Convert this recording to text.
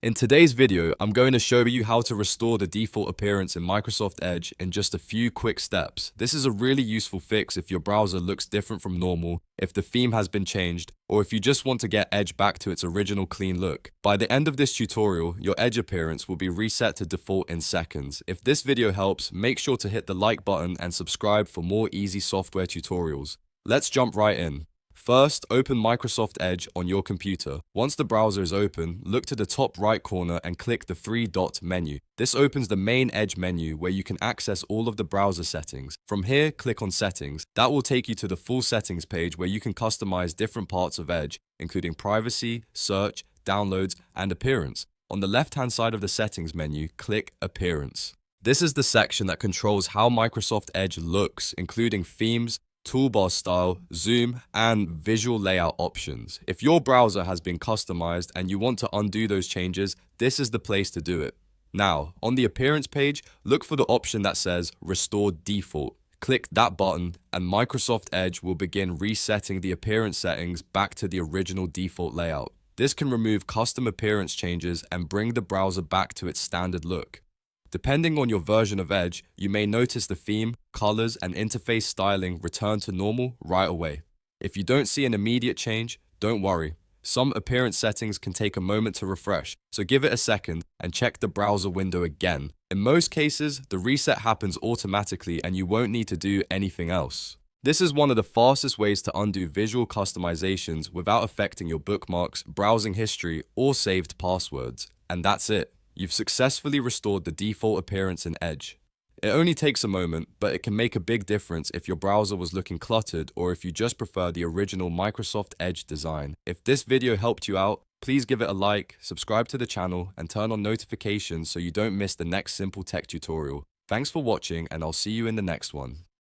In today's video, I'm going to show you how to restore the default appearance in Microsoft Edge in just a few quick steps. This is a really useful fix if your browser looks different from normal, if the theme has been changed, or if you just want to get Edge back to its original clean look. By the end of this tutorial, your Edge appearance will be reset to default in seconds. If this video helps, make sure to hit the like button and subscribe for more easy software tutorials. Let's jump right in. First, open Microsoft Edge on your computer. Once the browser is open, look to the top right corner and click the three-dot menu. This opens the main Edge menu where you can access all of the browser settings. From here, click on Settings. That will take you to the full settings page where you can customize different parts of Edge, including privacy, search, downloads, and appearance. On the left-hand side of the settings menu, click Appearance. This is the section that controls how Microsoft Edge looks, including themes, toolbar style, zoom, and visual layout options. If your browser has been customized and you want to undo those changes, this is the place to do it. Now, on the appearance page, look for the option that says Restore Default. Click that button and Microsoft Edge will begin resetting the appearance settings back to the original default layout. This can remove custom appearance changes and bring the browser back to its standard look. Depending on your version of Edge, you may notice the theme, colors, and interface styling return to normal right away. If you don't see an immediate change, don't worry. Some appearance settings can take a moment to refresh, so give it a second and check the browser window again. In most cases, the reset happens automatically and you won't need to do anything else. This is one of the fastest ways to undo visual customizations without affecting your bookmarks, browsing history, or saved passwords. And that's it. You've successfully restored the default appearance in Edge. It only takes a moment, but it can make a big difference if your browser was looking cluttered or if you just prefer the original Microsoft Edge design. If this video helped you out, please give it a like, subscribe to the channel, and turn on notifications so you don't miss the next simple tech tutorial. Thanks for watching, and I'll see you in the next one.